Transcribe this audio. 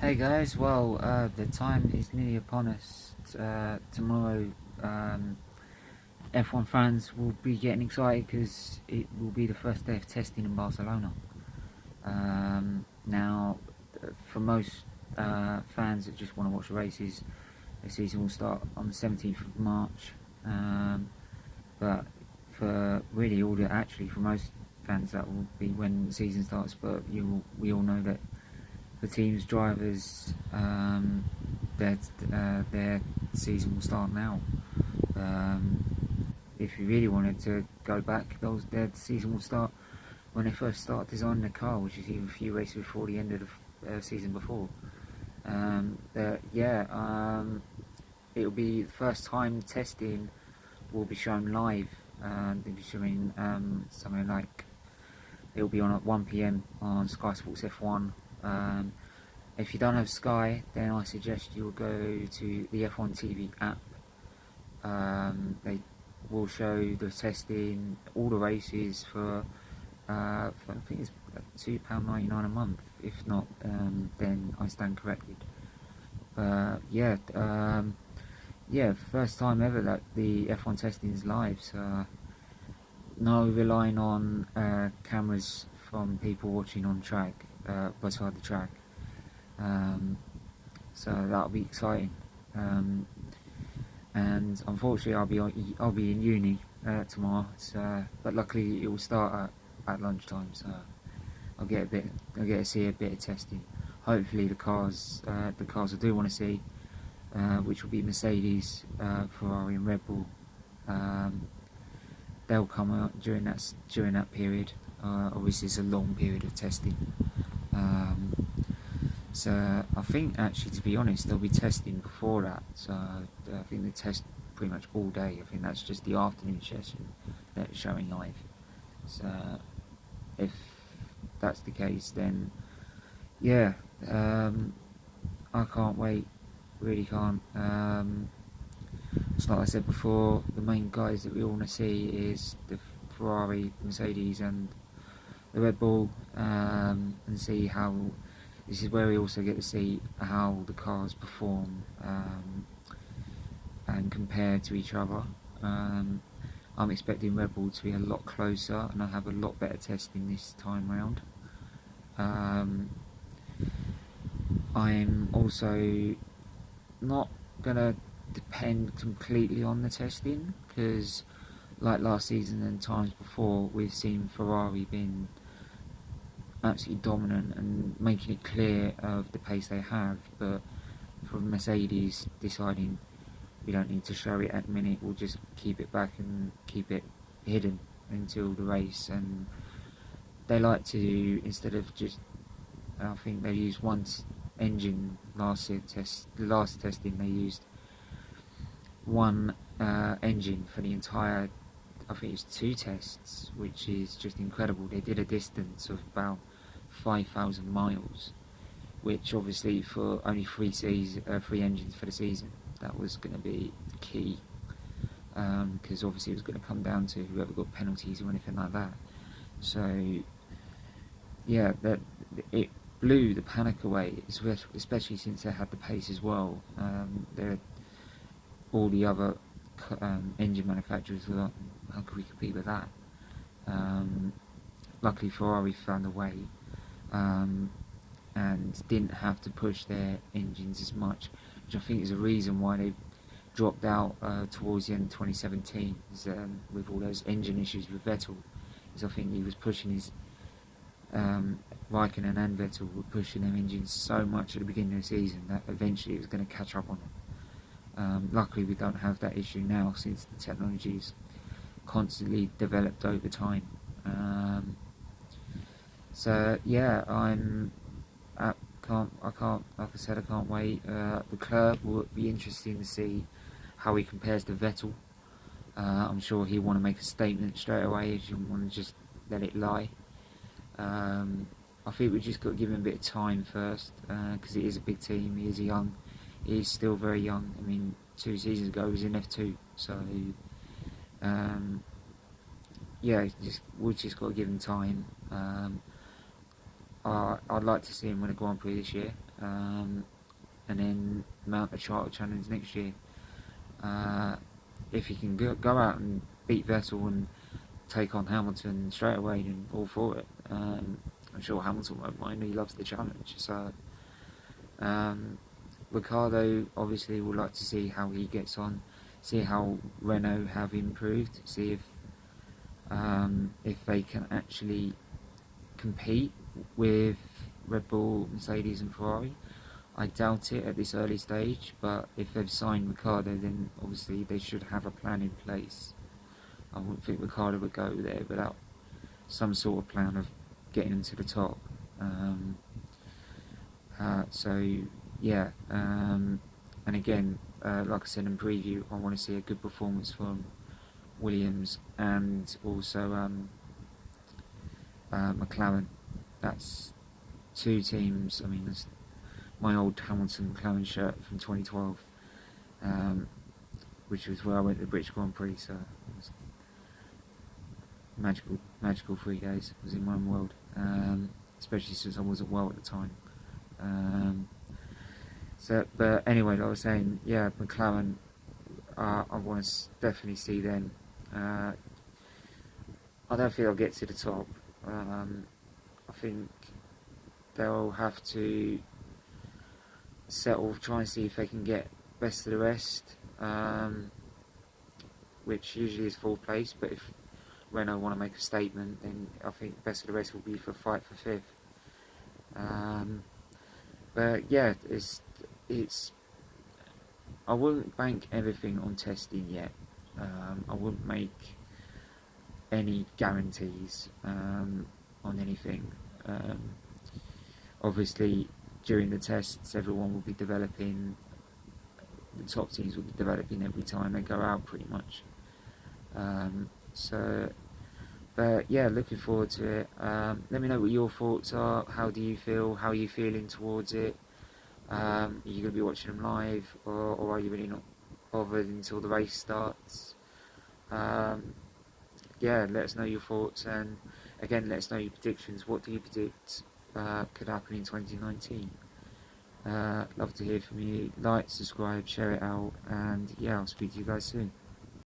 Hey guys, well, the time is nearly upon us. Tomorrow, F1 fans will be getting excited because it will be the first day of testing in Barcelona. Now, for most fans that just want to watch the races, the season will start on the 17th of March. But for really all the, actually for most fans, that will be when the season starts. But we all know that for teams, drivers, their season will start now. If you really wanted to go back, their season will start when they first start designing the car, which is even a few races before the end of the season before. It'll be the first time testing will be shown live. They'll be showing something like it'll be on at 1 p.m. on Sky Sports F1. If you don't have Sky, then I suggest you will go to the F1 TV app. They will show the testing, all the races for I think it's £2.99 a month. If not, then I stand corrected. First time ever that the F1 testing is live. So no relying on cameras from people watching on track, beside the track. So that'll be exciting. And unfortunately, I'll be in uni tomorrow. But luckily, it will start at lunchtime. So I'll get to see a bit of testing. Hopefully, the cars I do want to see, which will be Mercedes, Ferrari, and Red Bull. They'll come out during that period. Obviously, it's a long period of testing. So I think, actually, to be honest, they'll be testing before that. So I think they test pretty much all day. I think that's just the afternoon session that is showing live. So if that's the case, then yeah, I can't wait. Really can't. It's like I said before, the main guys that we all want to see is the Ferrari, Mercedes, and the Red Bull, and see how. This is where we also get to see how the cars perform and compare to each other. I'm expecting Red Bull to be a lot closer, and I'll have a lot better testing this time round. I'm also not gonna depend completely on the testing, because like last season and times before, we've seen Ferrari being absolutely dominant and making it clear of the pace they have, but from Mercedes deciding we don't need to show it at the minute, we'll just keep it back and keep it hidden until the race. And they like to, instead of just, I think they used one engine last testing they used one engine for the entire, I think it's 2 tests, which is just incredible. They did a distance of about 5,000 miles, which obviously for only 3 engines for the season, that was going to be key, because obviously it was going to come down to whoever got penalties or anything like that. So yeah, it blew the panic away, especially since they had the pace as well. All the other engine manufacturers were like, how could we compete with that? Luckily Ferrari found a way, and didn't have to push their engines as much, which I think is a reason why they dropped out towards the end of 2017, with all those engine issues with Vettel. I think he was pushing his Raikkonen and Vettel were pushing their engines so much at the beginning of the season that eventually it was going to catch up on them. Luckily we don't have that issue now, since the technology is constantly developed over time. So yeah, I can't, like I said, I can't wait. The club will be interesting to see how he compares to Vettel. I'm sure he'll want to make a statement straight away. He didn't want to just let it lie. I think we just got to give him a bit of time first, because it is a big team. He is young. He is still very young. I mean, 2 seasons ago he was in F2, so yeah, we just got to give him time. I'd like to see him win a Grand Prix this year. and then mount a charter challenge next year. If he can go out and beat Vettel and take on Hamilton straight away, then all for it. I'm sure Hamilton won't mind. He loves the challenge. So Ricciardo obviously would like to see how he gets on, see how Renault have improved, see if they can actually compete with Red Bull, Mercedes and Ferrari. I doubt it at this early stage, but if they've signed Ricciardo, then obviously they should have a plan in place. I wouldn't think Ricciardo would go there without some sort of plan of getting him to the top. So yeah, and again, like I said in preview, I want to see a good performance from Williams and also McLaren. That's two teams. I mean, there's my old Hamilton McLaren shirt from 2012, which was where I went to the British Grand Prix. So it was magical 3 days. I was in my own world, especially since I wasn't well at the time. But anyway, like I was saying, yeah, McLaren, I want to definitely see them. I don't think they'll get to the top. I think they'll have to settle, try and see if they can get best of the rest, which usually is 4th place. But if Renault want to make a statement, then I think best of the rest will be for fight for 5th. But yeah, it's. I wouldn't bank everything on testing yet. I wouldn't make any guarantees on anything. Obviously, during the tests, everyone will be developing. The top teams will be developing every time they go out, pretty much. But yeah, looking forward to it. Let me know what your thoughts are. How do you feel? How are you feeling towards it? Are you going to be watching them live, or are you really not bothered until the race starts? Yeah, let us know your thoughts, and again, let us know your predictions. What do you predict could happen in 2019? Love to hear from you. Like, subscribe, share it out, and yeah, I'll speak to you guys soon.